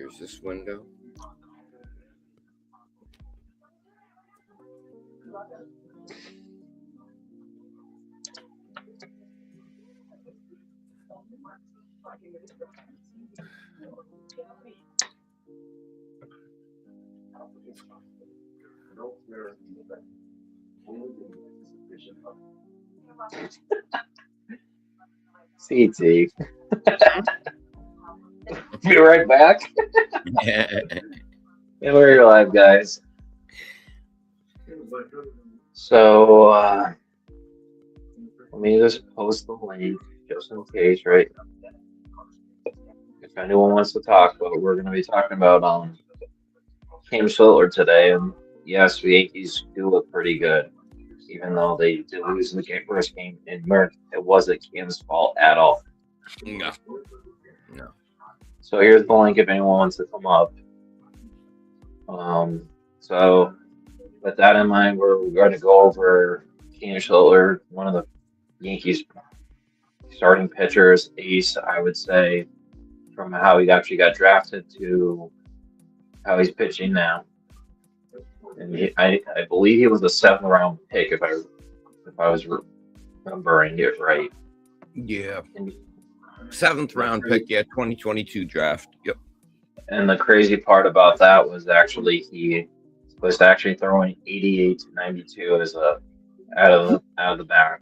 Here's this window. CT. Be right back. And we're live, guys. So, let me just post the link just in case, right? If anyone wants to talk about it, we're going to be talking about Cam Schlittler today. And yes, the Yankees do look pretty good, even though they did lose the first game in Merck. It wasn't Cam's fault at all. No. No. So here's the link if anyone wants to come up. So with that in mind, we're going to go over Cam Schlittler, one of the Yankees starting pitchers, ace, I would say, from how he actually got drafted to how he's pitching now. And I believe he was a 7th round pick if I was remembering it right. Yeah. 7th round pick, 2022 draft. Yep. And the crazy part about that was he was actually throwing 88 to 92 as out of the bat.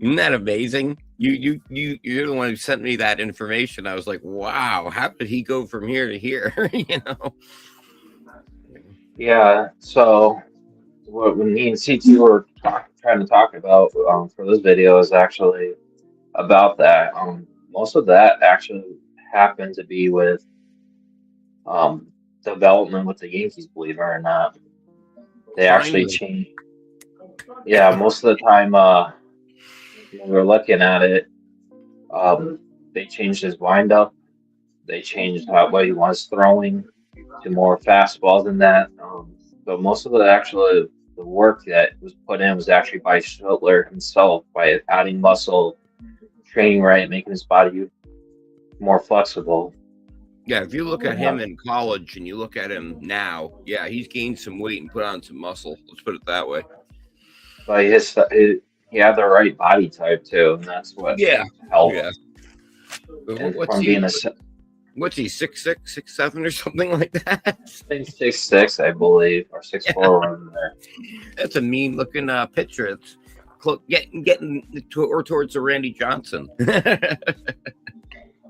Isn't that amazing? You're the one who sent me that information. I was like, wow, how did he go from here to here? Yeah. So what me and CT were trying to talk about for this video is actually about that. Most of that actually happened to be with development with the Yankees, believe it or not. They actually changed. Yeah, most of the time when we were looking at it, they changed his windup. They changed what he was throwing to more fastballs than that. So most of the work that was put in was actually by Schlittler himself by adding muscle, training right, making his body more flexible. Yeah, if you look at him in college and you look at him now, yeah, he's gained some weight and put on some muscle. Let's put it that way. But he had the right body type too, and that's what helped. Yeah. What's he? What's he? 6'6", 6'7", or something like that? I think 6'6", I believe, or 6'4", around there. That's a mean looking pitcher. It's getting towards the Randy Johnson.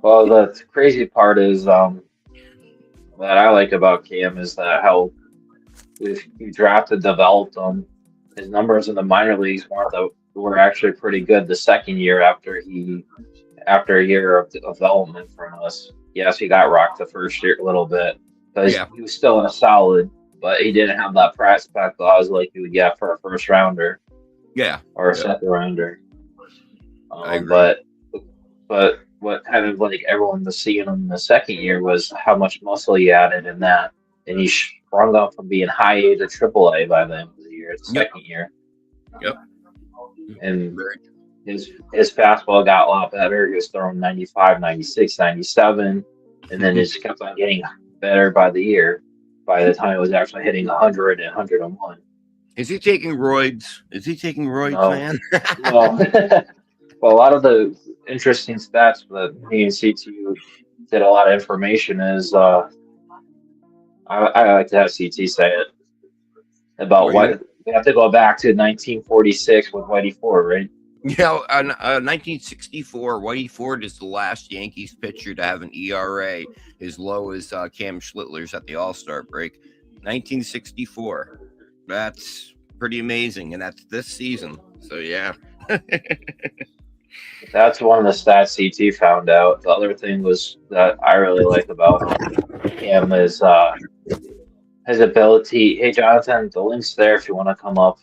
Well, the crazy part is that I like about Cam is that how if you drafted, developed him, his numbers in the minor leagues were actually pretty good the second year after a year of development from us. Yes, he got rocked the first year a little bit because he was still in a solid, but he didn't have that prospect that I was like you would get for a first rounder. Yeah. Or a second rounder. I agree. But what kind of like everyone was seeing him in the second year was how much muscle he added in that. And he sprung up from being high A to triple A by the end of the year, the second year. Yep. And his fastball got a lot better. He was throwing 95, 96, 97, and then it just kept on getting better by the year. By the time it was actually hitting 100 and 101. Is he taking roids? No. Man? No. Well, a lot of the interesting stats that me and CT did a lot of information is I like to have CT say it about what we have to go back to 1946 with Whitey Ford, right? Yeah, 1964, Whitey Ford is the last Yankees pitcher to have an ERA as low as Cam Schlittler's at the All-Star break. 1964. That's pretty amazing, and that's this season. So, yeah. That's one of the stats CT found out. The other thing was that I really like about him is his ability. Hey, Jonathan, the link's there if you want to come up.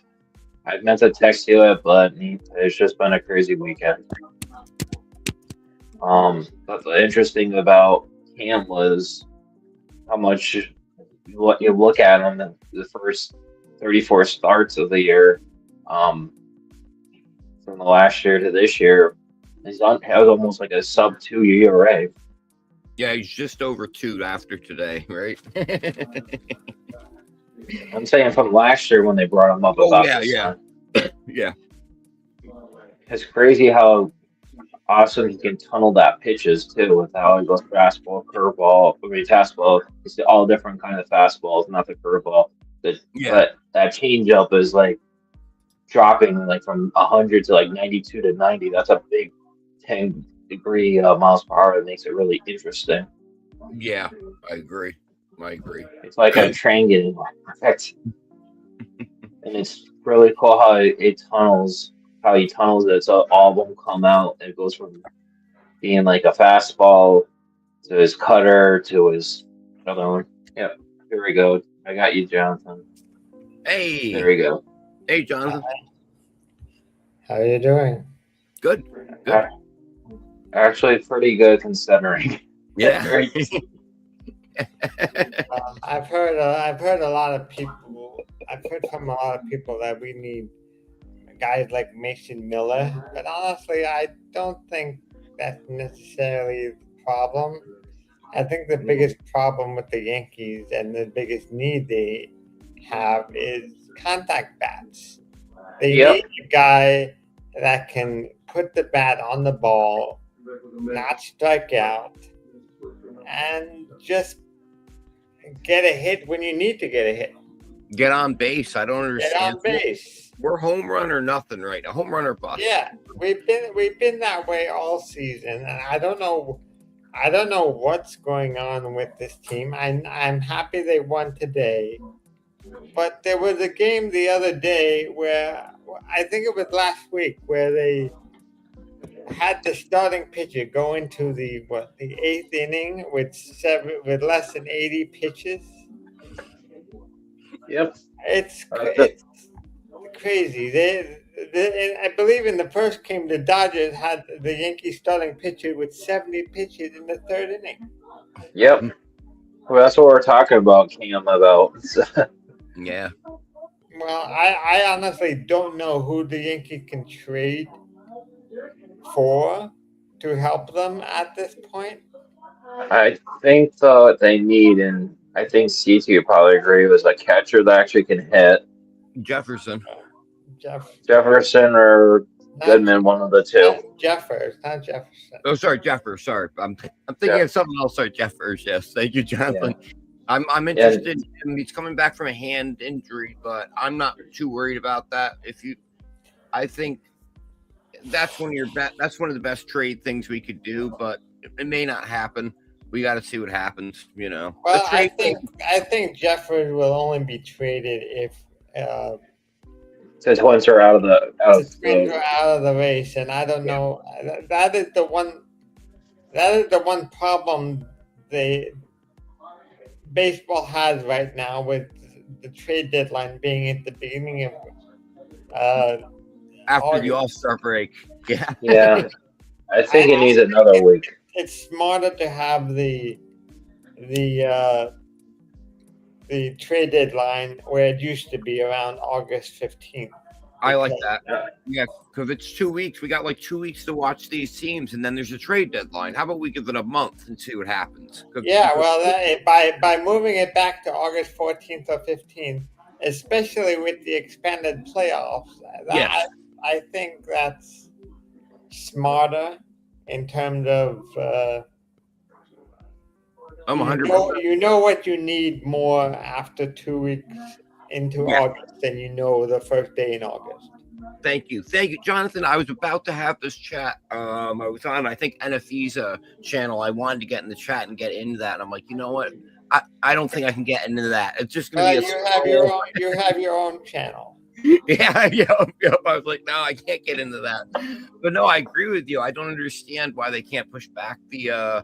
I meant to text you it, but it's just been a crazy weekend. But the interesting about Cam was how much what you look at him the first 34 starts of the year, from the last year to this year, has almost like a sub-2 ERA. Yeah, he's just over 2 after today, right? I'm saying from last year when they brought him up Oh about yeah, his yeah, son. yeah, It's crazy how awesome he can tunnel that pitches too with how he goes fastball, curveball, fastball. It's all different kind of fastballs, not the curveball. yeah, But that changeup is like dropping like from 100 to like 92 to 90. That's a big 10-degree miles per hour. It makes it really interesting. yeah. I agree. I agree. It's like a train getting wrecked. And it's really cool how it tunnels, how he tunnels it so all of them come out. It goes from being like a fastball to his cutter to his other one. Yep, here we go. I got you, Jonathan. There Hey, we go. hey, Jonathan. How are you doing? Good, good. Uh, Actually, pretty good considering. Yeah. Right. I've heard a lot of people. I've heard from a lot of people that we need guys like Mason Miller, but honestly, I don't think that's necessarily the problem. I think the biggest problem with the Yankees and the biggest need they have is contact bats. They Yep. need a guy that can put the bat on the ball, not strike out, and just get a hit when you need to get a hit. Get on base. I don't Get understand. on base. We're home run or nothing right now. Home run or bust. Yeah, we've been that way all season, and I don't know what's going on with this team. I'm happy they won today, but there was a game the other day where I think it was last week where they had the starting pitcher go into the 8th inning with less than 80 pitches. Yep. It's crazy. And I believe in the first game, the Dodgers had the Yankees starting pitcher with 70 pitches in the 3rd inning. Yep. Well, that's what we're talking about, Cam, about. Yeah. Well, I honestly don't know who the Yankees can trade for to help them at this point. I think they need, and I think CT would probably agree, was a catcher that actually can hit. Jefferson. Jefferson or Goodman, one of the two. Not Jefferson. Oh, sorry, Jeffers. Sorry, I'm thinking of something else. Sorry, Jeffers. Yes, thank you, Jonathan. Yeah. I'm interested in him. He's coming back from a hand injury, but I'm not too worried about that. I think that's one of the best trade things we could do, but it may not happen. We got to see what happens. Well, I think Jeffers will only be traded if since once are out of the race, and I don't know. That is the one problem baseball has right now with the trade deadline being at the beginning of after the All-Star break. Yeah. Yeah. I think it needs another week. It's smarter to have the trade deadline where it used to be around August 15th. I like that. Yeah, because it's 2 weeks. We got like 2 weeks to watch these teams, and then there's a trade deadline. How about we give it a month and see what happens? Yeah, well, by moving it back to August 14th or 15th, especially with the expanded playoffs, yes. I think that's smarter in terms of I'm 100%. You know what you need more after 2 weeks into August than you know the first day in August. Thank you, Jonathan. I was about to have this chat. I was on, I think, NFE's channel. I wanted to get in the chat and get into that. And I'm like, you know what? I don't think I can get into that. It's just gonna be you have your own channel. Yeah. I was like, no, I can't get into that. But no, I agree with you. I don't understand why they can't push back the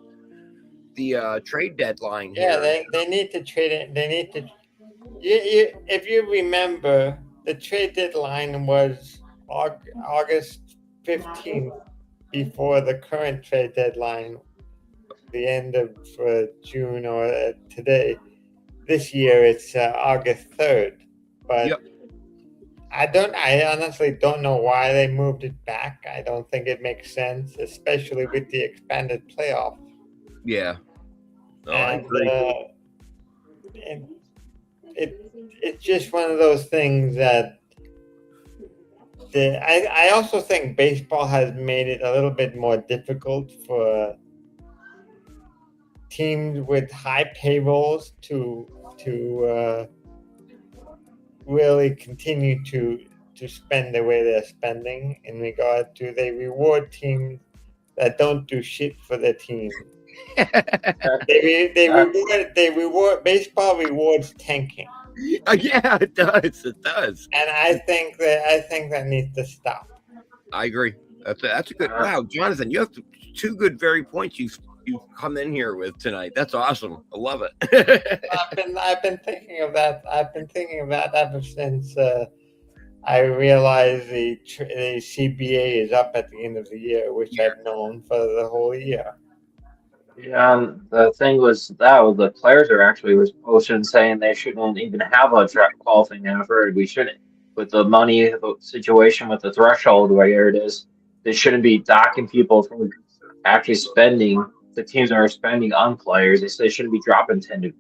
trade deadline. Yeah, they need to trade it. They need to. If you remember, the trade deadline was August 15th before the current trade deadline, the end of June or today. This year it's August 3rd, but I honestly don't know why they moved it back. I don't think it makes sense, especially with the expanded playoff. Yeah. No, I and agree. it's just one of those things that I also think baseball has made it a little bit more difficult for teams with high payrolls to really continue to spend the way they're spending. In regard to, they reward teams that don't do shit for their team. They reward baseball rewards tanking, Yeah, it does. It does. and I think that needs to stop. I agree. That's a good. Wow, Jonathan, you have two good very points you've come in here with tonight. That's awesome. I love it. I've been thinking of that. I've been thinking of that ever since I realized the CBA is up at the end of the year, which I've known for the whole year. Yeah, and the thing was that the players are actually was posting saying they shouldn't even have a qualifying effort. We shouldn't, with the money situation with the threshold where it is, they shouldn't be docking people from actually spending. The teams are spending on players. They shouldn't be dropping 10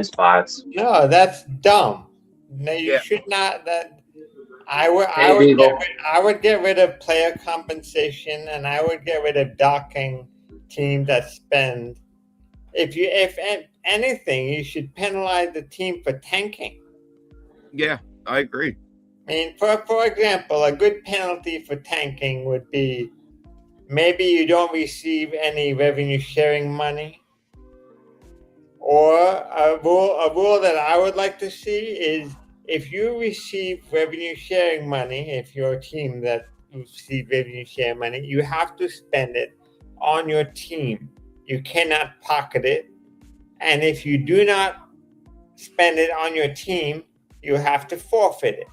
spots. No, that's dumb. No, you Yeah. should not. That Hey, Beagle. I would get rid of player compensation, and I would get rid of docking teams that spend. If anything, you should penalize the team for tanking. Yeah, I agree. I mean, for example, a good penalty for tanking would be maybe you don't receive any revenue sharing money. Or a rule that I would like to see is if you receive revenue sharing money, if you're a team that receives revenue sharing money, you have to spend it on your team. You cannot pocket it. And if you do not spend it on your team, you have to forfeit it.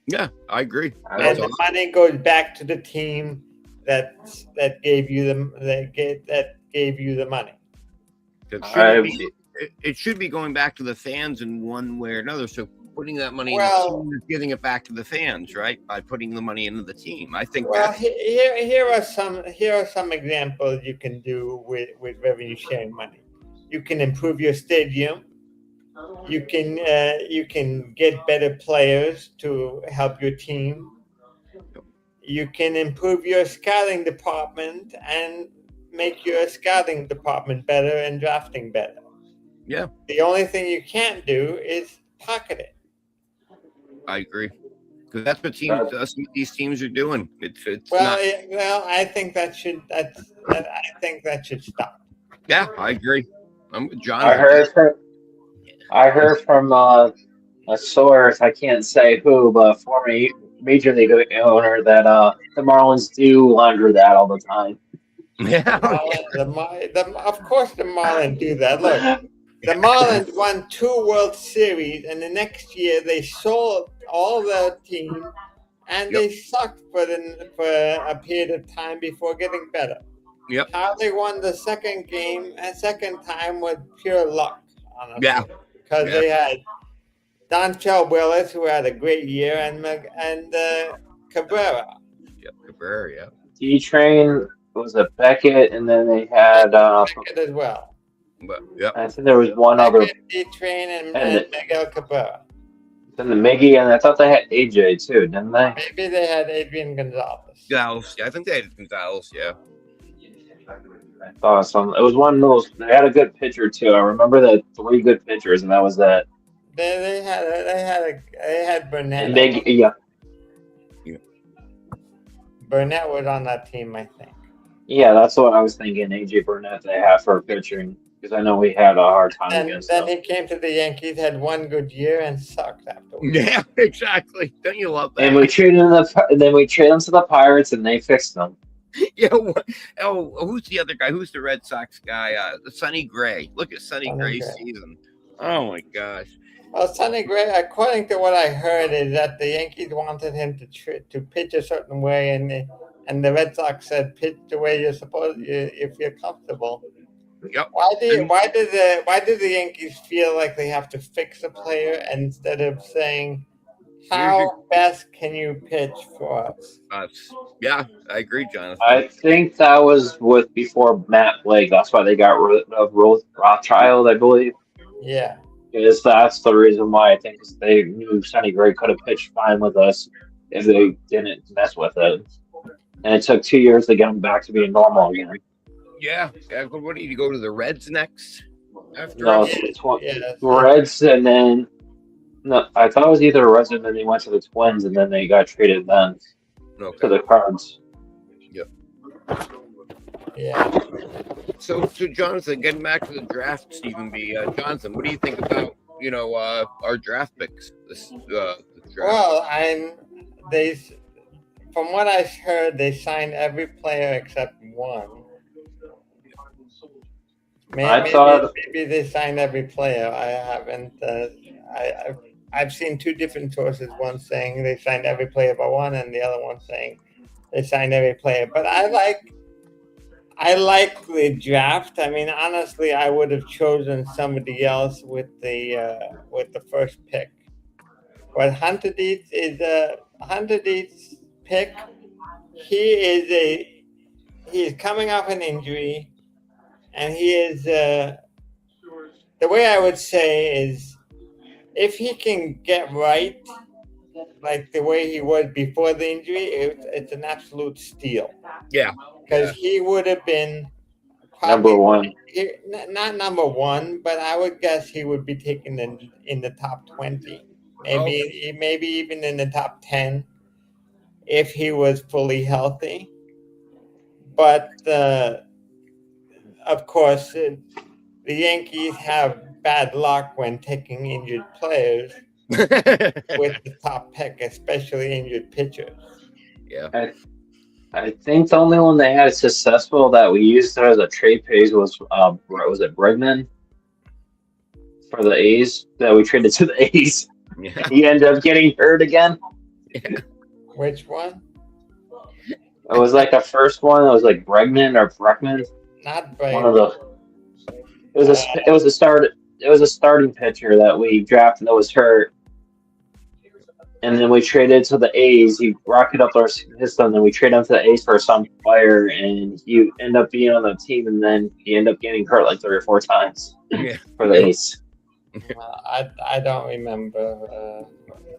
Yeah, I agree. And the money goes back to the team that gave you the money. It should be going back to the fans in one way or another. So putting that money in the team is giving it back to the fans, right? By putting the money into the team. I think. Well, here are some examples you can do with revenue sharing money. You can improve your stadium. You can get better players to help your team. You can improve your scouting department and make your scouting department better and drafting better. Yeah. The only thing you can't do is pocket it. I agree, because that's what these teams are doing. It's well, not. I think that should stop. Yeah, I agree. I'm with John. I heard from a source, I can't say who, but a former major league owner that the Marlins do launder that all the time. Yeah, of course the Marlins do that. Look, the Marlins won 2 World Series, and the next year they sold all their team, and they sucked for a period of time before getting better. Yep. How they won the second time was pure luck. Honestly. Yeah. Because they had Dontrell Willis, who had a great year, and Cabrera. Yep, Cabrera. Yeah. D-Train was a Beckett, and then they had Beckett as well. But yep. I think there was one other D-Train and Miguel Cabrera. Then the Miggy, and I thought they had AJ too, didn't they? Maybe they had Adrian Gonzalez. Gonzalez, yeah, I think they had Gonzalez. Yeah. I thought some. It was one of those. They had a good pitcher too. I remember the 3 good pitchers, and that was that. They had Burnett. And Miggy, yeah. Burnett was on that team, I think. Yeah, that's what I was thinking. AJ Burnett they have for pitching, because I know we had a hard time against them. Then he came to the Yankees, had 1 good year, and sucked afterwards. Yeah, exactly. Don't you love that? And we traded them to the Pirates, and they fixed them. Yeah. Who's the other guy? Who's the Red Sox guy? Sonny Gray. Look at Sonny Gray's season. Oh my gosh. Well, Sonny Gray, according to what I heard, is that the Yankees wanted him to pitch a certain way, and the Red Sox said pitch the way you're supposed if you're comfortable. Yep. Why did the Yankees feel like they have to fix a player instead of saying How best can you pitch for us? Yeah, I agree, Jonathan. I think that was with before Matt Blake. That's why they got rid of Rothschild, I believe. Yeah. Is that's the reason why I think is they knew Sonny Gray could have pitched fine with us if they didn't mess with it. And it took 2 years to get him back to being normal again. Yeah. What do you go to the Reds next? After No, us? Yeah. Reds, and then no, I thought it was either Reds, and then they went to the Twins, and then they got traded then to Okay. the Cards. Yeah. So Jonathan, getting back to the draft, Stephen B. Jonathan, what do you think about our draft picks? The draft? Well, they from what I heard, they signed every player except one. Maybe they signed every player. I haven't. I've seen two different sources. One saying they signed every player but one, and the other one saying they signed every player. But I like the draft. I mean, honestly, I would have chosen somebody else with the first pick. But Hunter Deeds pick. He's coming off an injury, and he is the way I would say is if he can get right like the way he was before the injury, it's an absolute steal. Yeah. Because he would have been Number one. Not number one, but I would guess he would be taken in the top 20, maybe even in the top 10 if he was fully healthy. But of course, the Yankees have bad luck when taking injured players with the top pick, especially injured pitchers. Yeah. I think the only one they had successful that we used as a trade phase was it Bregman for the A's that we traded to the A's. Yeah. He ended up getting hurt again. Yeah. Which one? It was like the first one. It was like Bregman or Breckman. Not Bregman. One of the. It was a starting pitcher that we drafted that was hurt. And then we traded to the A's. He rocketed up our system. Then we traded him to the A's for some player, and you end up being on the team. And then you end up getting hurt like 3 or 4 times for the A's. I don't remember.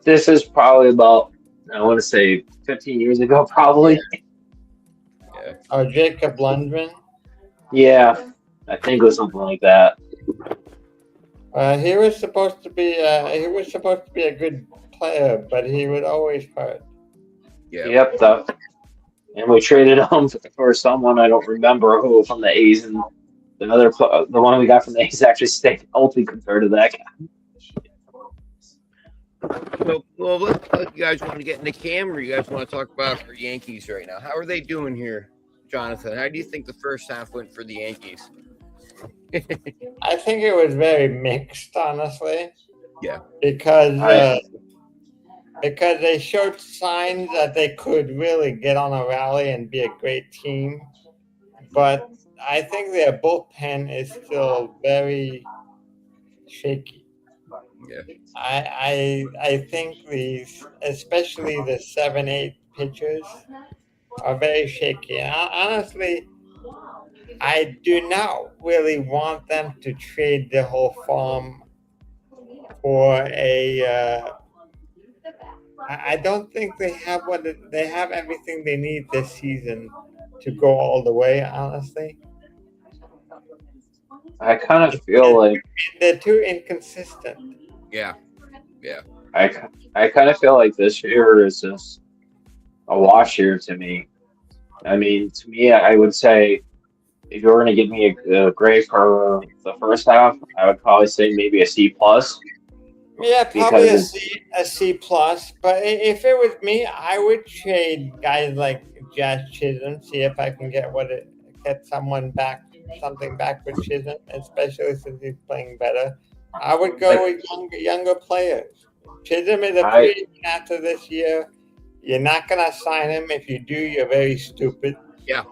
This is probably about, I want to say 15 years ago, probably. Yeah. Oh, Jacob Lundgren. Yeah, I think it was something like that. He was supposed to be a good player, but he would always hurt. Yeah. Yep. And we traded him for someone I don't remember who from the A's, and the one we got from the A's actually stayed healthy compared to that guy. So, well, you guys want to get in the camera? You guys want to talk about our Yankees right now? How are they doing here, Jonathan? How do you think the first half went for the Yankees? I think it was very mixed, honestly. Yeah. Because they showed signs that they could really get on a rally and be a great team. But I think their bullpen is still very shaky. Yeah. I think especially the 7-8 pitchers are very shaky. And honestly, I do not really want them to trade the whole farm for a. I don't think they have they have everything they need this season to go all the way. Honestly, I kind of feel like they're too inconsistent. Yeah. I kind of feel like this year is just a wash year to me. I mean, to me, I would say if you were going to give me a grade for the first half, I would probably say maybe a C plus. Yeah, probably a C plus. But if it was me, I would trade guys like Josh Chisholm, see if I can get something back with Chisholm, especially since he's playing better. I would go with younger players. Chisholm is a free agent after this year. You're not gonna sign him. If you do, you're very stupid. Yeah.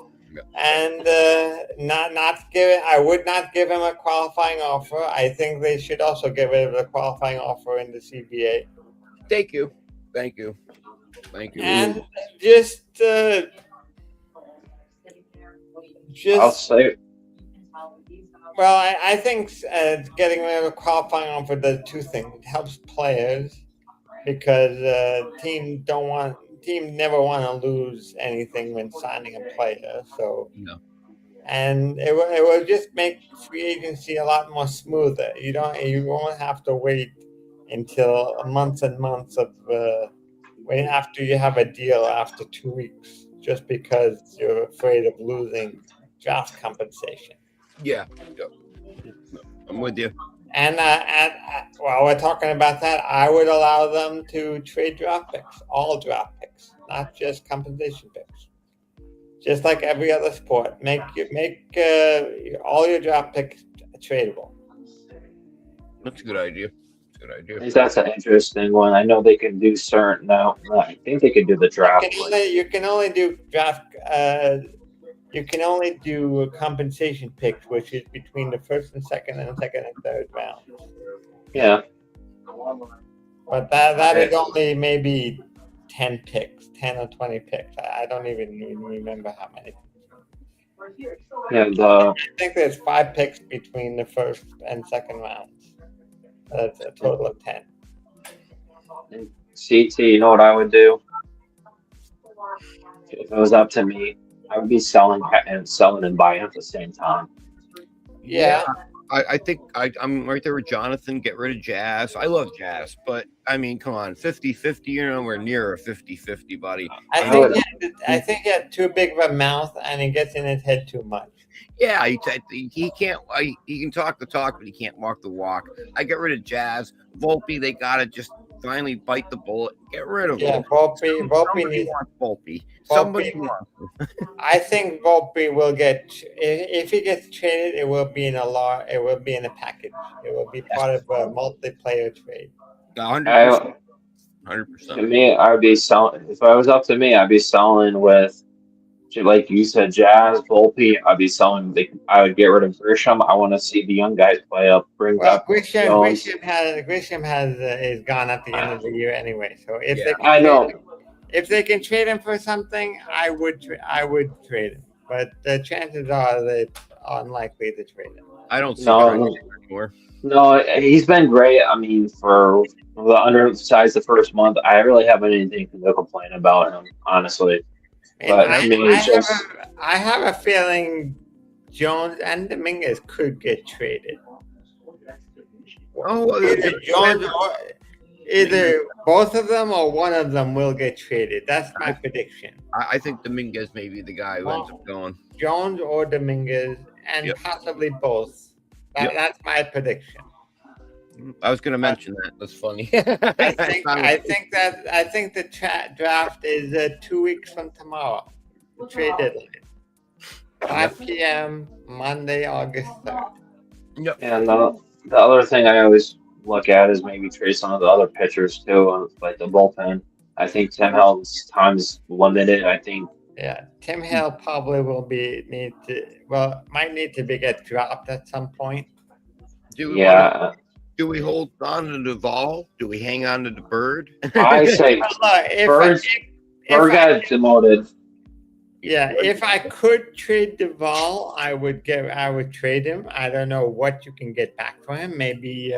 And I would not give him a qualifying offer. I think they should also give him a qualifying offer in the CBA. Thank you. Thank you. And just I'll say well, I think getting rid of qualifying offer does two things. It helps players because teams never want to lose anything when signing a player. So No. and it will just make free agency a lot more smoother. You won't have to wait until months and months of wait after you have a deal after 2 weeks just because you're afraid of losing draft compensation. Yeah. I'm with you. And while we're talking about that, I would allow them to trade draft picks, all draft picks, not just compensation picks. Just like every other sport, make all your draft picks tradable. That's a good idea. I think that's an interesting one. I know they can do certain now. I think they can do the draft. You can only do draft. You can only do compensation picks, which is between the first and second and third round. Yeah. But that is only maybe 10 picks, 10 or 20 picks. I don't even remember how many. Yeah. I think there's 5 picks between the first and second rounds. That's a total of 10. CT, you know what I would do? If it was up to me, I would be selling and buying at the same time. Yeah. I think I'm right there with Jonathan. Get rid of Jazz. I love Jazz, but I mean, come on, 50-50, you're nowhere near a 50-50, buddy. I think he had too big of a mouth and he gets in his head too much. Yeah, he can't. He can talk the talk, but he can't walk the walk. I get rid of Jazz. Volpe, they gotta just finally bite the bullet. Get rid of him. Yeah, Volpe needs Volpe. Somebody wants him. I think Volpe will get if he gets traded. It will be in It will be in a package. It will be part of a multiplayer trade. 100%. To me, I would be selling. If it was up to me, I'd be selling with, like you said, Jazz, Volpe. I'd be selling. I would get rid of Grisham. I want to see the young guys play up. Grisham has is gone at the end of the year anyway. So if they can trade him for something, I would trade him. But the chances are they're unlikely to trade him. I don't see him anymore. No, he's been great. I mean, for the undersized the first month, I really haven't anything to complain about him, honestly. But I have a feeling Jones and Dominguez could get traded. Either both of them or one of them will get traded. That's my prediction. I think Dominguez may be the guy who ends up going. Jones or Dominguez, and possibly both. That's my prediction. I was going to mention that. That's funny. I think the draft is 2 weeks from tomorrow. The trade deadline, 5 p.m. Monday, August 3rd. Yep. And the other thing I always look at is maybe trade some of the other pitchers too, like the bullpen. I think Tim Hill's time's limited. I think. Yeah, Tim Hill probably will might need to get dropped at some point. Do we hold on to Duvall? Do we hang on to the Bird? I say Bird got demoted. Yeah, if I could trade Duvall, I would trade him. I don't know what you can get back for him. Maybe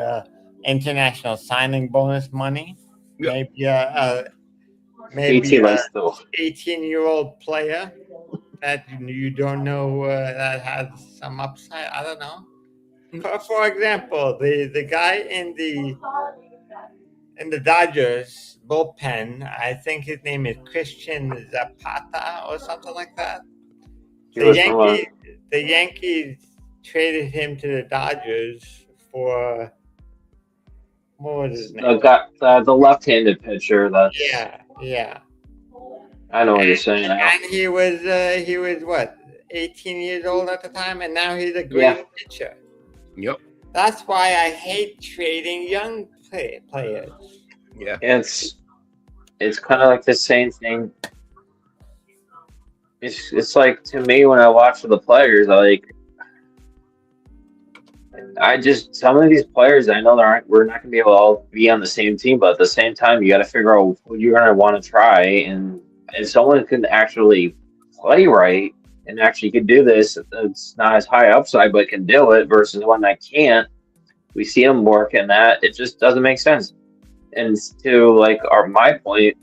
international signing bonus money. Yep. Maybe 18-year-old player that you don't know that has some upside. I don't know. For example, the guy in the Dodgers bullpen, I think his name is Christian Zapata or something like that. The Yankees traded him to the Dodgers for what was his name? The left-handed pitcher. Yeah. I know what you're saying. And he was what, 18 years old at the time, and now he's a great pitcher. Yep. That's why I hate trading young players. Yeah. It's kind of like the same thing. It's like, to me, when I watch the players, some of these players, I know we're not going to be able to all be on the same team, but at the same time, you got to figure out who you're going to want to try. And if someone can actually play right and actually can do this, it's not as high upside, but can do it versus one that can't. We see them work in that. It just doesn't make sense. And to my point,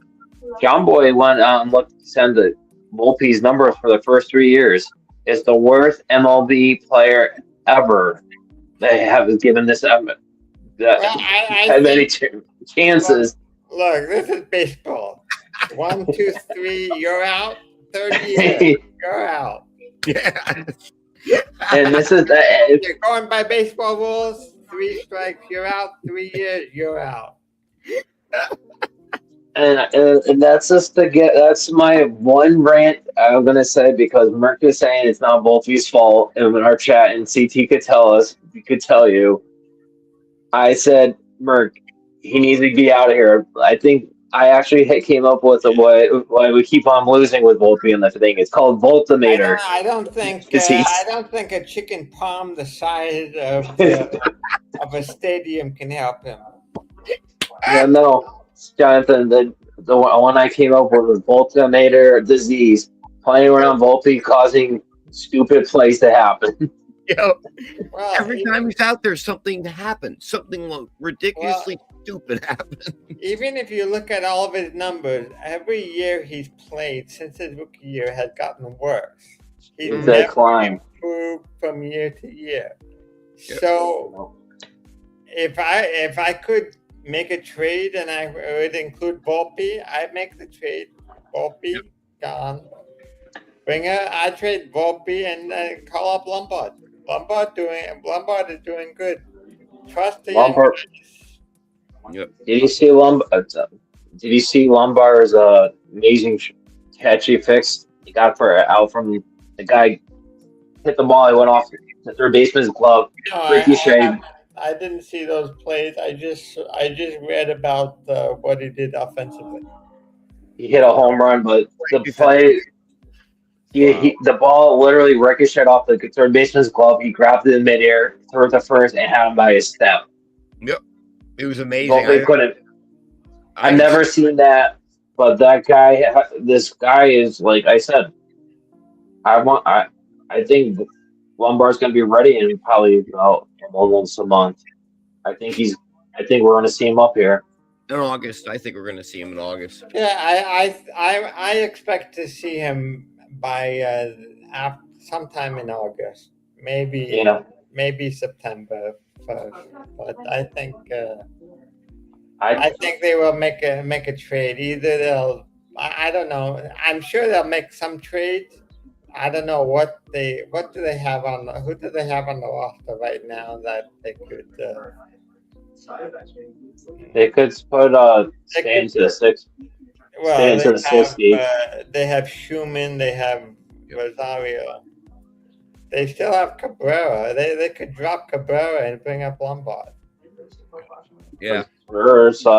John Boy went out and send the Volpe's numbers for the first 3 years. It's the worst MLB player ever. They have given this many chances. Look, this is baseball. 1, 2, 3, you're out. 30 years, you're out. Yeah. And this is you're going by baseball rules. 3 strikes, you're out. 3 years, you're out. And that's that's my one rant I'm gonna say, because Merck is saying it's not Volpe's fault in our chat, and CT could tell you. I said, Merck, he needs to be out of here. I think I actually came up with why we keep on losing with Volpe in the thing. It's called Voltimator. I don't think a chicken palm the size of a stadium can help him. Yeah, no. Jonathan, the one I came up with was Voltimator disease. Playing around Volpe, causing stupid plays to happen. Well, every time he's out there, something happens. Something ridiculously stupid happens. Even if you look at all of his numbers, every year he's played since his rookie year has gotten worse. He's never improved from year to year. Yep. So, if I could make a trade and I would include Volpe, I'd make the trade. Volpe, gone. I trade Volpe and call up Lombard. Lombard is doing good. Trust the Lombard. Yep. Did you see Lombard's amazing catchy fix he got out from the guy? Hit the ball. He went off the third baseman's glove. I didn't see those plays. I just read about what he did offensively. He hit a home run, but the play, the ball literally ricocheted off the third baseman's glove. He grabbed it in midair, threw it to first, and had him by his step. Yep, it was amazing. I've never seen that, but this guy is, like I said, I think Lombard's going to be ready in probably about almost a month. I think we're going to see him up here in August. I think we're going to see him in August. Yeah, I expect to see him by sometime in August, maybe September 1st. But I think I think they will make a trade. Either I don't know. I'm sure they'll make some trades. I don't know who do they have on the roster right now that they could. They could put stay into the sixth. Well, stay into the 60. They have Schumann. They have Rosario. They still have Cabrera. They could drop Cabrera and bring up Lombard. Yeah. Cabrera's in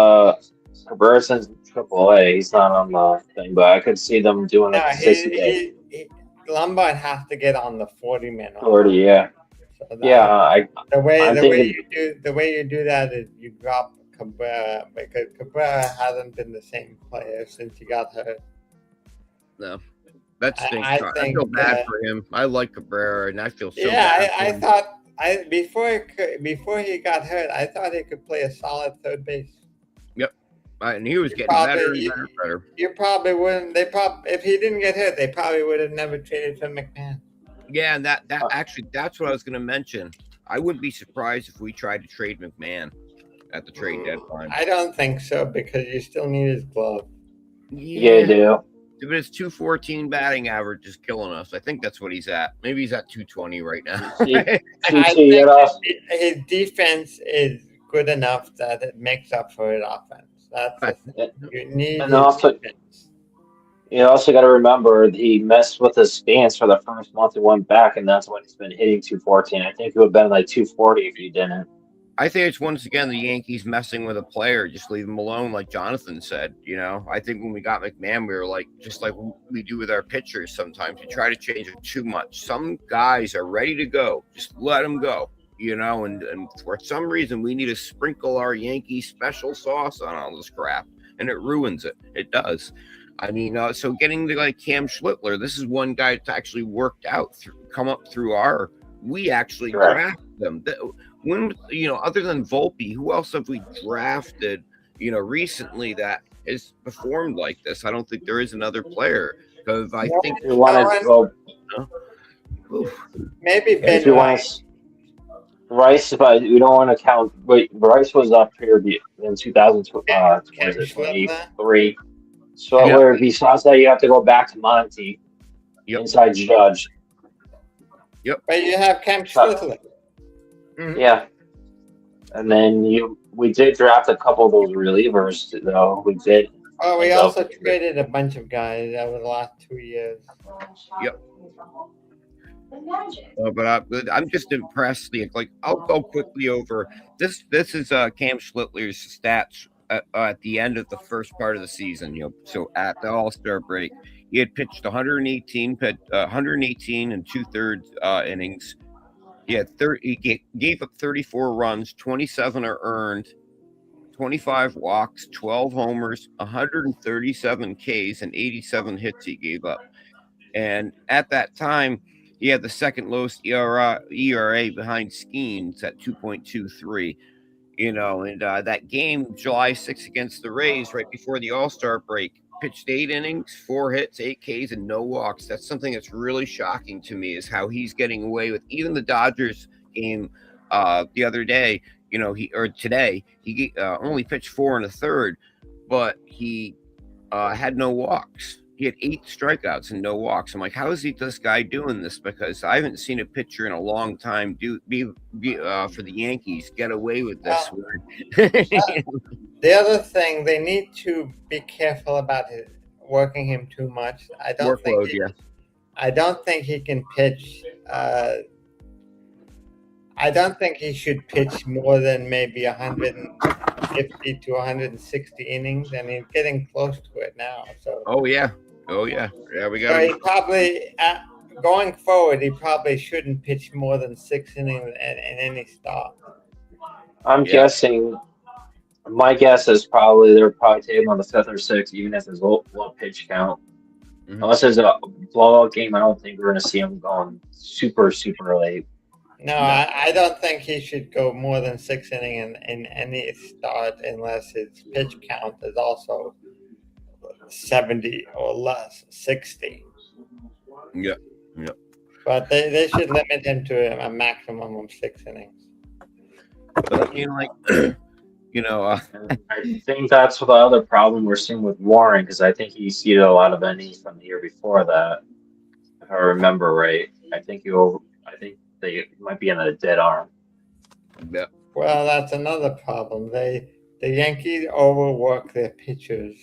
AAA. He's not on the thing, but I could see them doing it 60. Lombard has to get on the 40-man. 40, yeah. So the way you do that is you drop Cabrera, because Cabrera hasn't been the same player since he got hurt. No, that's I feel bad for him. I like Cabrera, and I feel so. Yeah, I thought before he got hurt, I thought he could play a solid third base. Yep, and he was getting better and better. You probably wouldn't. If he didn't get hurt, they probably would have never traded for McMahon. Yeah, and that's what I was going to mention. I wouldn't be surprised if we tried to trade McMahon at the trade deadline. I don't think so, because you still need his glove. Yeah, you do. But his 214 batting average is killing us. I think that's what he's at. Maybe he's at 220 right now. I think his defense is good enough that it makes up for his offense. You need defense. You also got to remember he messed with his stance for the first month and went back, and that's when he's been hitting 214. I think it would have been like 240 if he didn't. I think it's once again the Yankees messing with a player. Just leave him alone, like Jonathan said. I think when we got McMahon, we were like, just like we do with our pitchers sometimes. We try to change it too much. Some guys are ready to go. Just let them go. and for some reason we need to sprinkle our Yankee special sauce on all this crap, and it ruins it. It does. I mean, so getting to like Cam Schlittler, this is one guy that's actually worked out, come up through we actually drafted them. When, other than Volpe, who else have we drafted, recently that has performed like this? I don't think there is another player, because I think you want to go. Maybe Ben If you want Rice, but we don't want to count. Wait, Rice was up here in 2023. So where besides that, you have to go back to Monty, inside Judge. Yep. But you have Cam Schlittler. Mm-hmm. Yeah. And then we did draft a couple of those relievers, though. We did. Oh, we also traded a bunch of guys over the last 2 years. Yep. But I'm just impressed. Like, I'll go quickly over this. This is Cam Schlittler's stats at the end of the first part of the season. So at the All-Star break, he had pitched 118 and 2/3 innings. He had he gave up 34 runs, 27 are earned, 25 walks, 12 homers, 137 Ks, and 87 hits he gave up. And at that time, he had the second lowest ERA behind Skeens at 2.23. And that game, July 6th against the Rays, right before the All-Star break, pitched 8 innings, 4 hits, 8 Ks, and no walks. That's something that's really shocking to me, is how he's getting away with even the Dodgers game the other day. Today, he only pitched 4 1/3, but he had no walks. He had 8 strikeouts and no walks. I'm like, how is this guy doing this? Because I haven't seen a pitcher in a long time for the Yankees get away with this. The other thing, they need to be careful about working him too much. I don't think he can pitch. I don't think he should pitch more than maybe 150 to 160 innings, and he's getting close to it now. So. Oh yeah, we got. So he probably going forward, he probably shouldn't pitch more than 6 innings in any start. I'm guessing. My guess is they're probably taking on the 5th or 6th, even if there's low pitch count. Mm-hmm. Unless there's a blowout game, I don't think we're going to see him going super, super late. No, I don't think he should go more than 6 innings in any start unless his pitch count is also 70 or less, 60. Yeah. But they should limit him to a maximum of 6 innings. But I think that's the other problem we're seeing with Warren, because I think he seeded a lot of innings from the year before that. If I remember right, I think they might be in a dead arm. Yeah. Well, that's another problem. The Yankees overwork their pitchers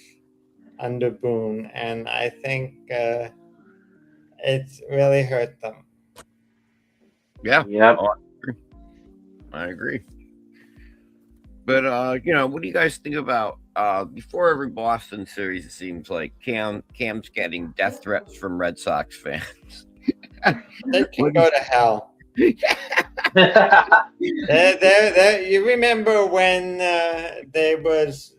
under Boone, and I think it's really hurt them. Yeah. Yeah. I agree. But what do you guys think about before every Boston series? It seems like Cam's getting death threats from Red Sox fans. They can go to hell. You remember when the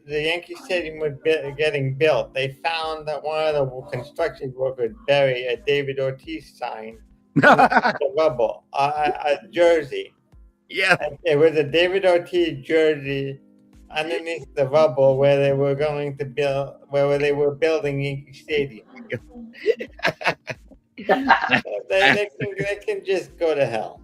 Yankee Stadium was getting built? They found that one of the construction workers buried a David Ortiz sign in the rubble, a jersey. Yeah, it was a David Ortiz jersey underneath the rubble where they were going to build, where they were building Yankee Stadium. They can just go to hell.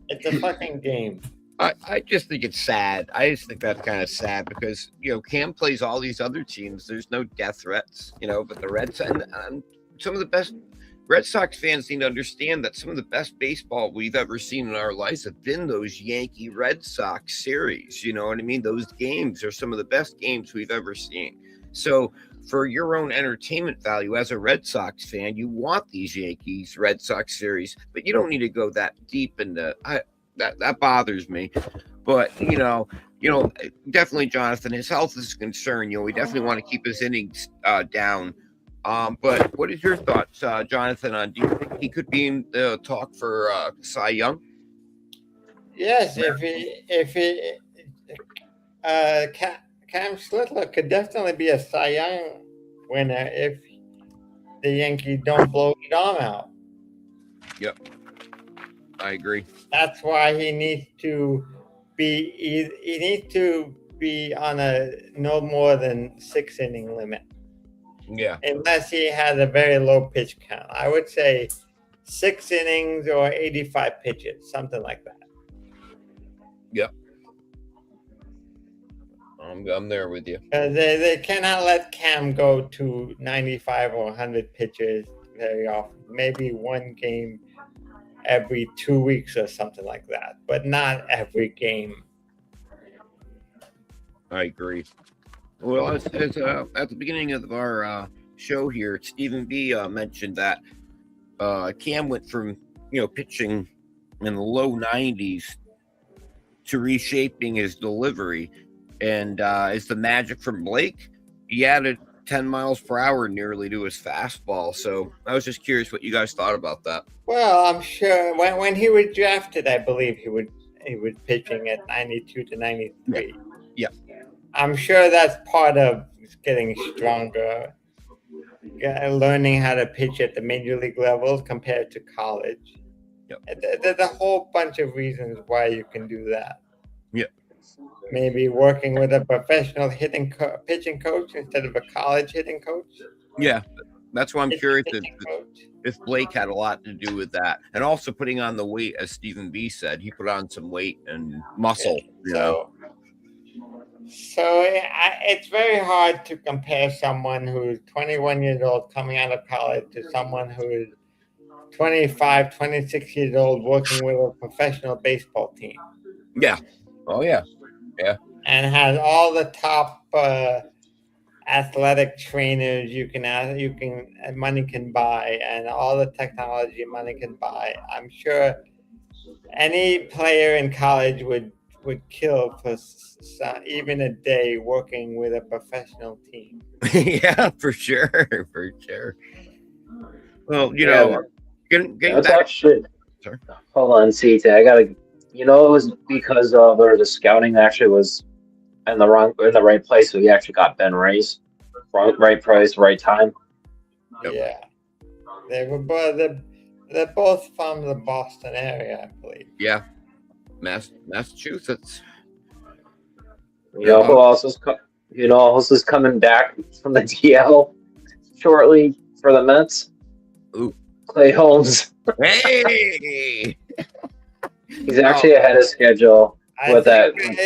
It's a fucking game. I just think it's sad. I just think that's kind of sad because Cam plays all these other teams. There's no death threats, but the Reds and some of the best Red Sox fans need to understand that some of the best baseball we've ever seen in our lives have been those Yankee Red Sox series. You know what I mean? Those games are some of the best games we've ever seen. So for your own entertainment value as a Red Sox fan, you want these Yankees Red Sox series, but you don't need to go that deep into that bothers me. But definitely, Jonathan, his health is a concern. We definitely want to keep his innings down. But what is your thoughts, Jonathan, on do you think he could be in the talk for Cy Young? Yes, Cam Schlittler could definitely be a Cy Young winner if the Yankees don't blow his arm out. Yep, I agree. That's why he needs to be he needs to be on a no more than 6 inning limit. Yeah, Unless he has a very low pitch count. I would say 6 innings or 85 pitches, something like that. yep. I'm there with you. They cannot let Cam go to 95 or 100 pitches very often. Maybe one game every 2 weeks or something like that, but not every game. I agree. Well, as at the beginning of our show here, Stephen B mentioned that Cam went from pitching in the low 90s to reshaping his delivery, and is the magic from Blake? He added 10 miles per hour nearly to his fastball. So I was just curious what you guys thought about that. Well, I'm sure when he was drafted, I believe he was pitching at 92 to 93. Yeah. I'm sure that's part of getting stronger, learning how to pitch at the major league levels compared to college. Yep. There's a whole bunch of reasons why you can do that. Yep. Maybe working with a professional pitching coach instead of a college hitting coach. Yeah, that's why I'm curious if Blake had a lot to do with that, and also putting on the weight, as Stephen B said, he put on some weight and muscle. So it's very hard to compare someone who's 21 years old coming out of college to someone who is 25, 26 years old working with a professional baseball team. Yeah. Oh, yeah. Yeah. And has all the top athletic trainers money can buy, and all the technology money can buy. I'm sure any player in college would kill for even a day working with a professional team. Yeah, for sure. Well, getting that's back. actually. Sorry. Hold on, CT. I gotta. It was because the scouting actually was in the right place, so he actually got Ben Rice, right price, right time. Yep. Yeah, they're both from the Boston area, I believe. Yeah, Massachusetts. Who else is coming back from the DL shortly for the Mets? Ooh, Clay Holmes. Hey, he's actually ahead of schedule with that. Doesn't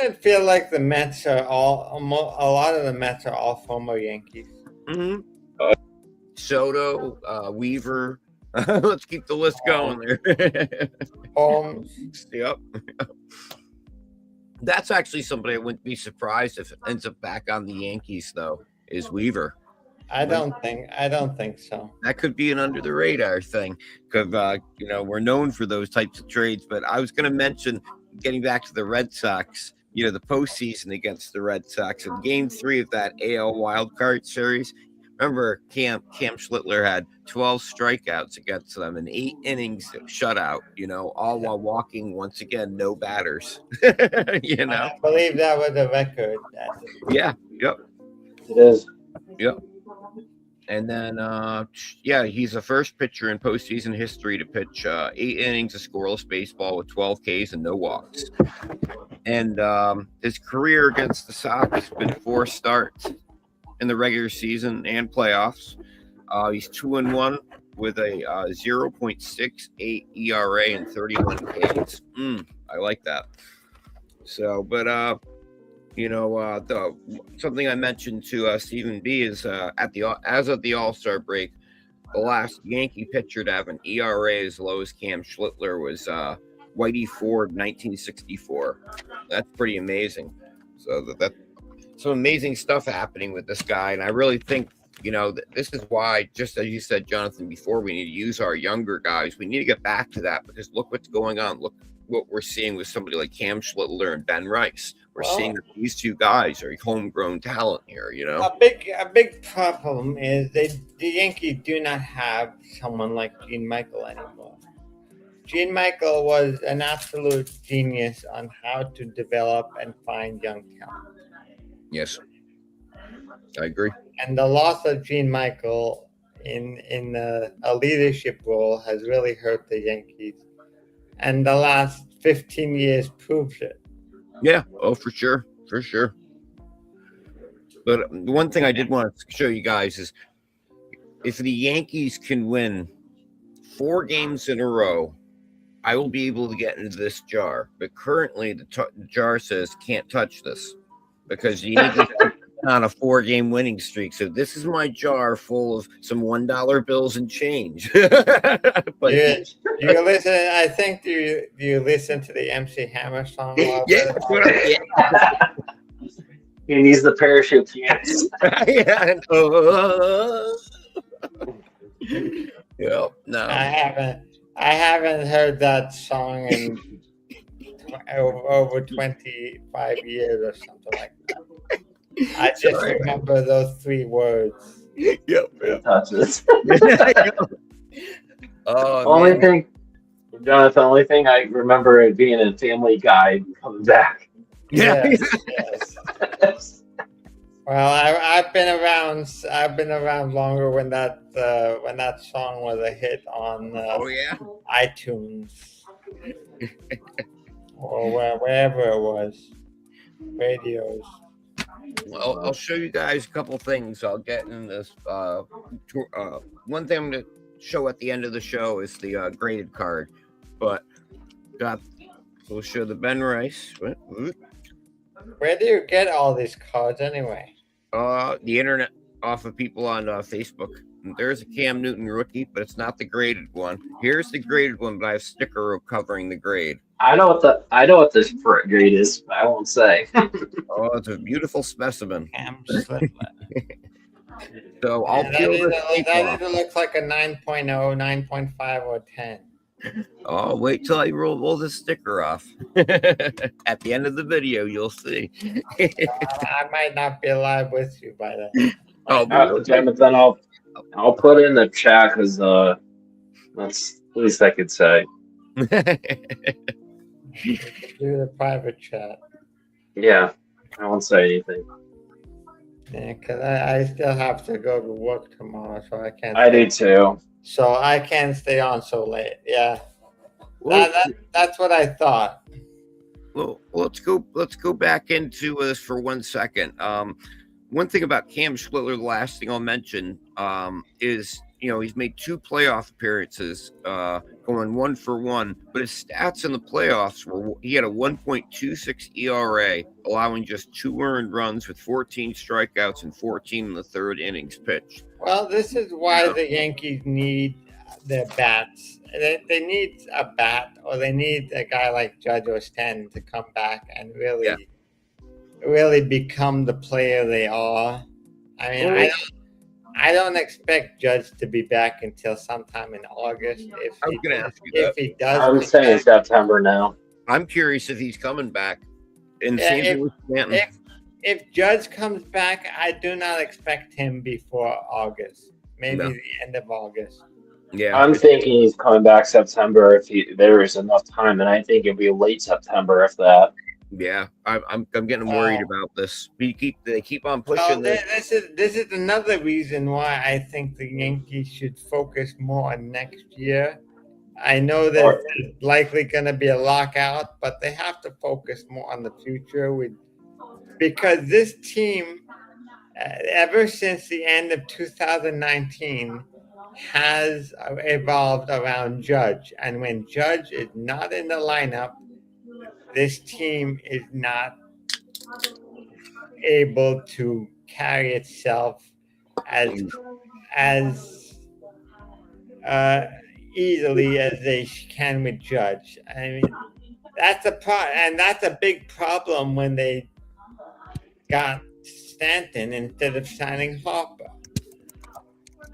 it feel like the Mets are a lot of the Mets are all former Yankees? Mm-hmm. Soto, Weaver. Let's keep the list going there. Holmes. Yep. That's actually somebody I wouldn't be surprised if it ends up back on the Yankees, though, is Weaver. I don't think so. That could be an under the radar thing because we're known for those types of trades. But I was going to mention, getting back to the Red Sox, the postseason against the Red Sox in Game 3 of that AL wildcard series. Remember, Cam Schlittler had 12 strikeouts against them and 8 innings shutout. All while walking once again no batters. I believe that was a record. Yeah. Yep. It is. Yep. And then, he's the first pitcher in postseason history to pitch 8 innings of scoreless baseball with 12 Ks and no walks. And his career against the Sox has been 4 starts in the regular season and playoffs. He's 2-1 with a 0.68 ERA and 31 Ks. I like that. So, but something I mentioned to Stephen B is as of the All-Star break, the last Yankee pitcher to have an ERA as low as Cam Schlittler was Whitey Ford, 1964. That's pretty amazing. So that's some amazing stuff happening with this guy, and I really think this is why, just as you said, Jonathan, before, we need to use our younger guys. We need to get back to that because look what's going on. Look what we're seeing with somebody like Cam Schlittler and Ben Rice. We're seeing that these two guys are homegrown talent here. A big problem is the Yankees do not have someone like Gene Michael anymore. Gene Michael was an absolute genius on how to develop and find young talent. Yes, I agree. And the loss of Gene Michael in a leadership role has really hurt the Yankees. And the last 15 years proves it. Yeah. Oh, for sure. For sure. But the one thing I did want to show you guys is if the Yankees can win 4 games in a row, I will be able to get into this jar. But currently, the jar says can't touch this because you need to on a 4-game winning streak. So this is my jar full of some $1 bills and change. But you listen. I think you listen to the MC Hammer song. Yeah, He needs the parachute chance. yeah. Yeah, no. I haven't heard that song in over 25 years or something like that. I just remember those 3 words. Yep. Touches. Oh, Only thing, Jonathan. Only thing I remember it being a Family Guy coming back. Yeah. Yes. Well, I've been around. I've been around longer when that song was a hit on iTunes or wherever it was, radios. Well, I'll show you guys a couple things. I'll get in this. One thing I'm going to show at the end of the show is the graded card, but we'll show the Ben Rice. Where do you get all these cards anyway? The internet, off of people on Facebook. There's a Cam Newton rookie, but it's not the graded one. Here's the graded one, but I have sticker covering the grade. I know what this grade is, but I won't say. Oh, it's a beautiful specimen. Cam Schlittler. So I'll peel this tape that off. either looks like a 9.0, 9.5, or 10. Oh, wait till I roll the sticker off. At the end of the video, you'll see. I might not be alive with you by then. Jonathan, I'll put in the chat because that's the least I could say. Do the private chat. Yeah, I won't say anything. Yeah, because I still have to go to work tomorrow, so I can't. I do too. So I can't stay on so late. Yeah, Well, that's what I thought. Well, let's go back into this for 1 second. One thing about Cam Schlittler, the last thing I'll mention is he's made 2 playoff appearances, going 1 for 1. But his stats in the playoffs were he had a 1.26 ERA, allowing just 2 earned runs with 14 strikeouts and 14 in the 3rd innings pitched. Well, this is why the Yankees need their bats. They need a bat, or they need a guy like Judge or Stanton to come back and really become the player they are. I mean, I don't expect Judge to be back until sometime in August. If he does, I'm saying September now. I'm curious if he's coming back. And same thing with Stanton. If Judge comes back, I do not expect him before August. Maybe the end of August. Yeah, I'm thinking he's coming back September if there is enough time, and I think it'll be late September if that. Yeah, I'm getting worried about this. They keep on pushing. This is another reason why I think the Yankees should focus more on next year. I know that there's likely going to be a lockout, but they have to focus more on the future because this team, ever since the end of 2019, has evolved around Judge. And when Judge is not in the lineup, this team is not able to carry itself as easily as they can with Judge. I mean, that's a big problem when they got Stanton instead of signing Harper.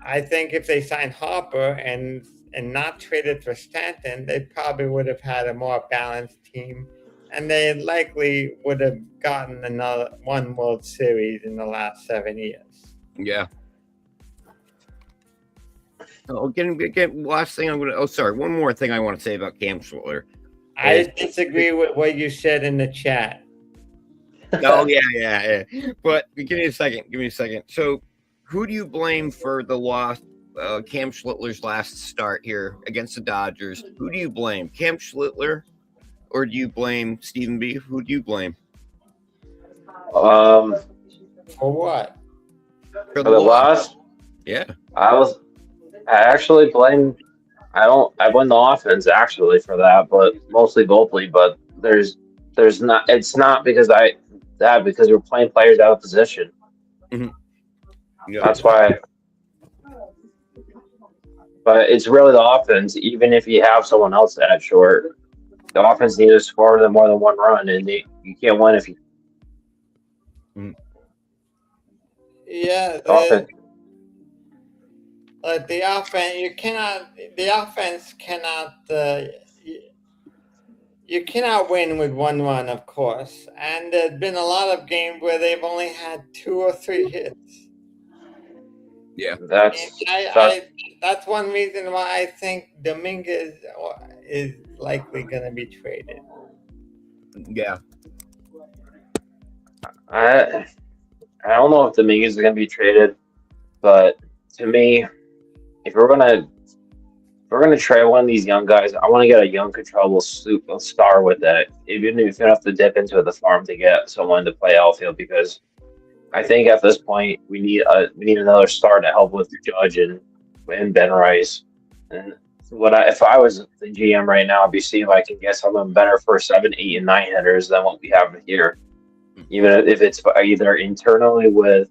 I think if they signed Harper and not traded for Stanton, they probably would have had a more balanced team, and they likely would have gotten another 1 World Series in the last 7 years. Yeah. Last thing I'm gonna. Oh, sorry. One more thing I want to say about Cam Schlittler. I disagree with what you said in the chat. Oh yeah. But give me a second. So, who do you blame for the loss? Cam Schlittler's last start here against the Dodgers. Who do you blame? Cam Schlittler, or do you blame Stephen B? Who do you blame Um, For what? for for the the loss? loss, Yeah. I actually blame. I blame the offense actually for that, but mostly Goldbley. But there's not. It's not because because we're playing players out of position. Mhm. Yeah. That's why. But it's really the offense. Even if you have someone else at short, the offense needs to score more than one run, and you can't win if you Yeah, offense. the offense. You cannot. The offense cannot. You cannot win with one run, of course. And there's been a lot of games where they've only had 2 or 3 hits. Yeah. And That's that's one reason why I think Dominguez is likely going to be traded. Yeah. I don't know if Dominguez is going to be traded, but to me, if we're gonna trade one of these young guys, I want to get a young, controllable star with that. Even if you have to dip into the farm to get someone to play outfield, because I think at this point we need another star to help with Judge and Ben Rice. And if I was the GM right now, I'd be seeing if I can get someone better for 7, 8, and 9 hitters than what we have here. Even if it's either internally with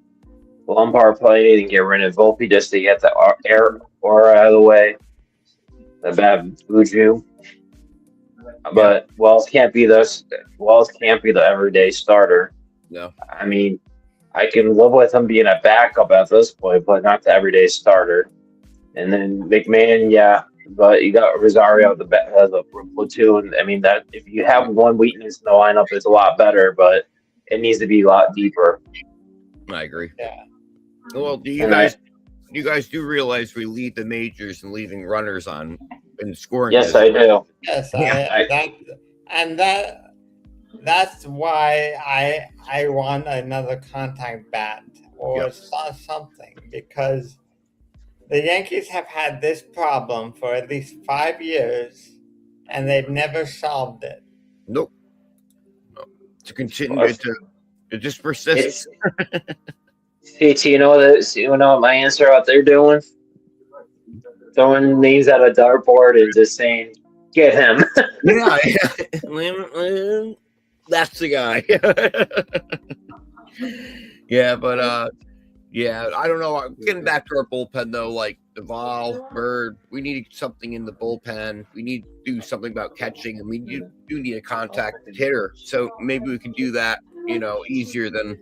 Lombard played and get rid of Volpe just to get the air aura out of the way, the bad Buju. But Wells can't be the everyday starter. No. I mean, I can live with him being a backup at this point, but not the everyday starter. And then McMahon, yeah, but you got Rosario as a platoon. I mean, that if you have one weakness in the lineup, it's a lot better, but it needs to be a lot deeper. I agree. Yeah. Well, do you guys do realize we lead the majors in leaving runners on in scoring? Yes, I do. Yes, Yeah, that's why I want another contact bat or Yep. something, because the Yankees have had this problem for at least 5 years and they've never solved it. Nope. To continue it just persists. CT, you know what my answer what they're doing? Throwing names at a dartboard and just saying, "Get him." Yeah. That's the guy. Yeah, but yeah, I don't know. Getting back to our bullpen though, like Duvall, Bird, we need something in the bullpen. We need to do something about catching, and we do need a contact hitter. So maybe we can do that, easier than.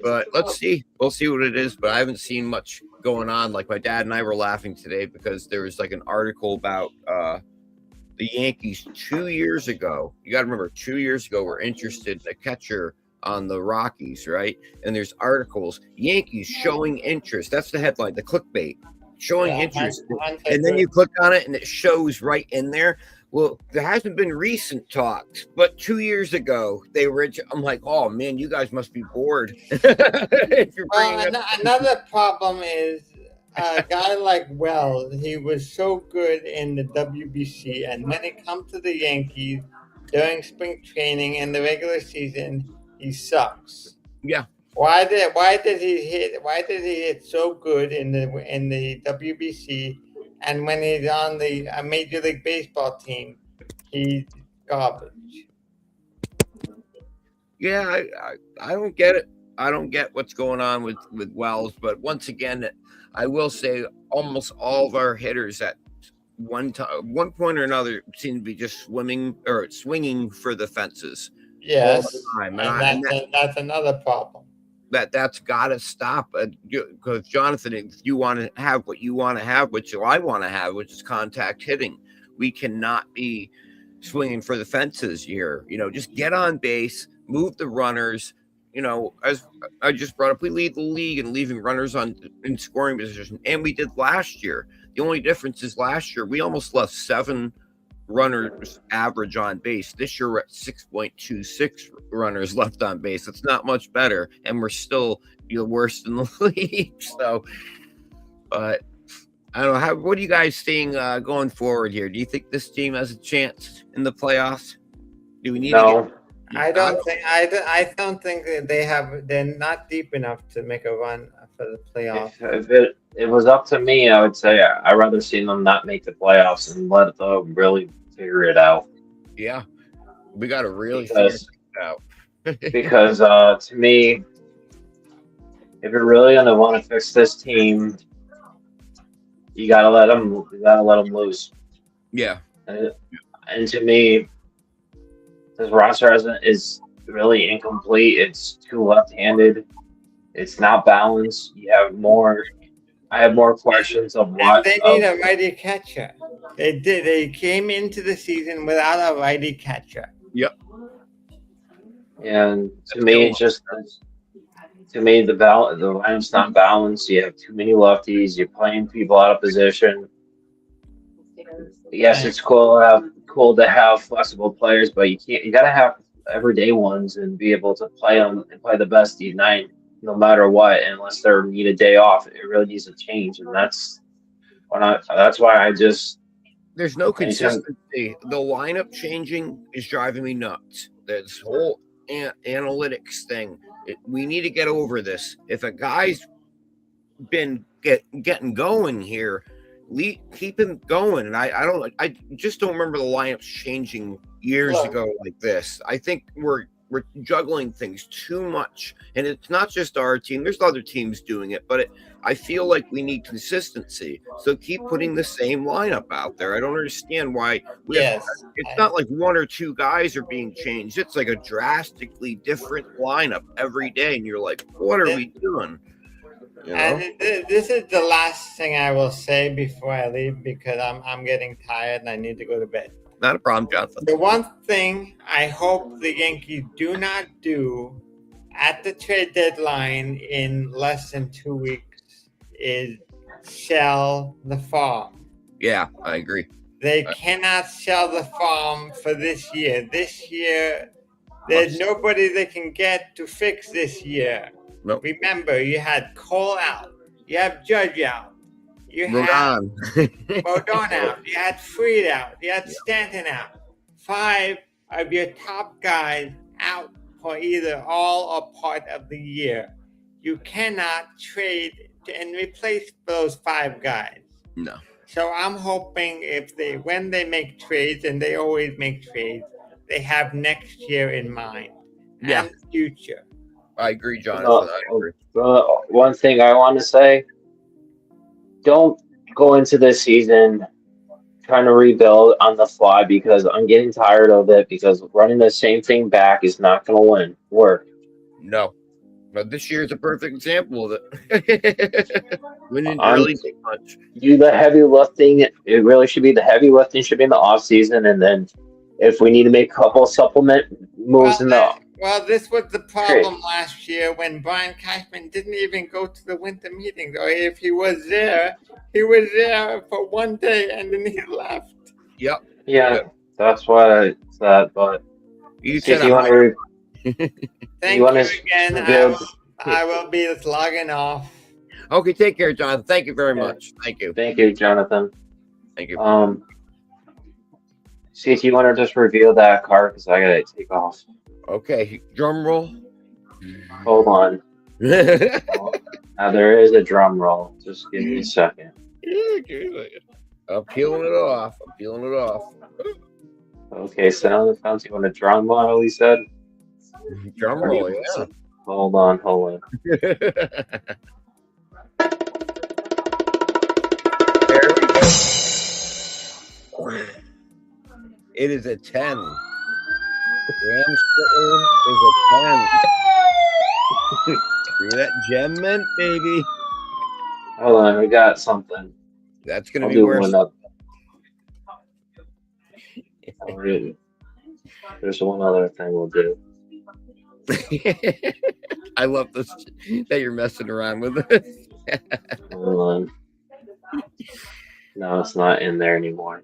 But let's see. We'll see what it is. But I haven't seen much going on. Like my dad and I were laughing today because there was like an article about the Yankees 2 years ago. You got to remember, 2 years ago, we're interested in a catcher on the Rockies, right? And there's articles, Yankees showing interest. That's the headline, the clickbait, showing interest. And then you click on it and it shows right in there. Well, there hasn't been recent talks, but 2 years ago they were. I'm like, oh man, you guys must be bored. Another problem is a guy like Wells. He was so good in the WBC, and when it comes to the Yankees during spring training and the regular season, he sucks. Yeah. Why did he hit so good in the WBC, and when he's on the Major League Baseball team, he's garbage? Yeah, I don't get it. I don't get what's going on with Wells. But once again, I will say almost all of our hitters at one point or another seem to be just swinging for the fences. Yes, all the time. And that's another problem. That's got to stop. Because Jonathan, if you want to have what you want to have, which I want to have, which is contact hitting, we cannot be swinging for the fences here. Just get on base, move the runners, as I just brought up, we lead the league in leaving runners on in scoring position, and we did last year. The only difference is last year we almost left 7 runners average on base. This year we're at 6.26 runners left on base. It's not much better, and we're still worst in the league. So, but I don't know. What are you guys seeing going forward here? Do you think this team has a chance in the playoffs? Do we need to get? I don't think that they're not deep enough to make a run for the playoffs. If it was up to me, I would say I'd rather see them not make the playoffs and let them really figure it out. Yeah, we got to really figure it out. Because to me, if you're really gonna want to fix this team, you gotta let them loose. Yeah, and to me, this roster is really incomplete. It's too left-handed. It's not balanced. I have more questions of what they need a righty catcher. They came into the season without a righty catcher. Yep. And to me, the lineup's not balanced. You have too many lefties. You're playing people out of position. Yes, it's cool to have flexible players, but you gotta have everyday ones and be able to play them and play the best night no matter what, unless they need a day off. It really needs to change, and that's why I just there's no consistency. The lineup changing is driving me nuts. This whole analytics thing. We need to get over this. If a guy's been getting going here, keep him going. And I just don't remember the lineups changing years ago like this. I think we're juggling things too much, and it's not just our team. There's other teams doing it, but I feel like we need consistency. So keep putting the same lineup out there. I don't understand why. It's not like 1 or 2 guys are being changed. It's like a drastically different lineup every day, and you're like, what are we doing? And this is the last thing I will say before I leave, because I'm getting tired and I need to go to bed. Not a problem, Jonathan. The one thing I hope the Yankees do not do at the trade deadline in less than 2 weeks is sell the farm. Yeah, I agree. They cannot sell the farm for this year. This year, there's nobody they can get to fix this year. Nope. Remember, you had Cole out. You have Judge out. You had Rodon out. You had Fried out. You had Stanton out. 5 of your top guys out for either all or part of the year. You cannot trade and replace those 5 guys. No. So I'm hoping when they make trades, and they always make trades, they have next year in mind and the future. I agree, Jonathan. I agree. One thing I want to say, don't go into this season trying to rebuild on the fly, because I'm getting tired of it, because running the same thing back is not going to work. No. But this year is a perfect example of it. We didn't really take much. Do the heavy lifting. It really should be the heavy lifting should be in the off season, and then if we need to make a couple supplement moves Well, this was the problem last year when Brian Cashman didn't even go to the winter meetings. Or if he was there for one day and then he left. Yep. Yeah, that's why I said. But you want to. Thank you again. I will be logging off. Okay, take care, Jonathan. Thank you very much. Thank you. Thank you, Jonathan. Thank you. See if you want to just reveal that card, because I gotta take off. Okay, drum roll. Hold on. Now there is a drum roll. Just give me a second. I'm peeling it off. Okay, so now the counts you want a drum roll, he said? Drum roll, yeah. Hold on. There we go. It is a 10. Schlittler is a 10. Bring that gem mint, baby. Hold on, we got something. That's going to be worse. There's one other thing we'll do. I love this that you're messing around with it. Hold on. No, it's not in there anymore.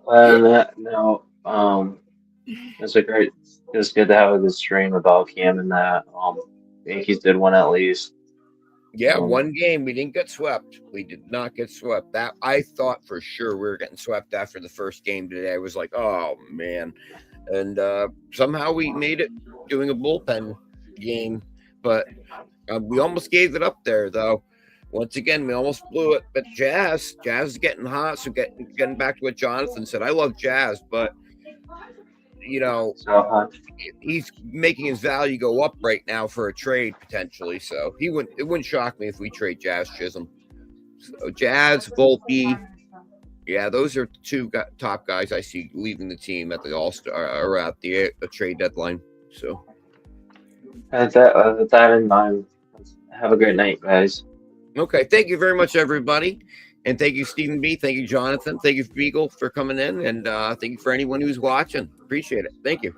No, it's a great. It's good to have a good stream about Cam and that. Yankees did win at least. Yeah, one game we didn't get swept. We did not get swept. That I thought for sure we were getting swept after the first game today. I was like, oh man, and somehow we made it doing a bullpen game, but we almost gave it up there though. Once again, we almost blew it. But Jazz is getting hot. So getting back to what Jonathan said, I love Jazz, but you know, he's making his value go up right now for a trade potentially. So it wouldn't shock me if we trade Jazz Chisholm. So Jazz, Volpe, yeah, those are two top guys I see leaving the team at the All-Star or at the trade deadline. So with that in mind, have a great night, guys. Okay, thank you very much, everybody. And thank you, Stephen B. Thank you, Jonathan. Thank you, Beagle, for coming in. And thank you for anyone who's watching. Appreciate it. Thank you.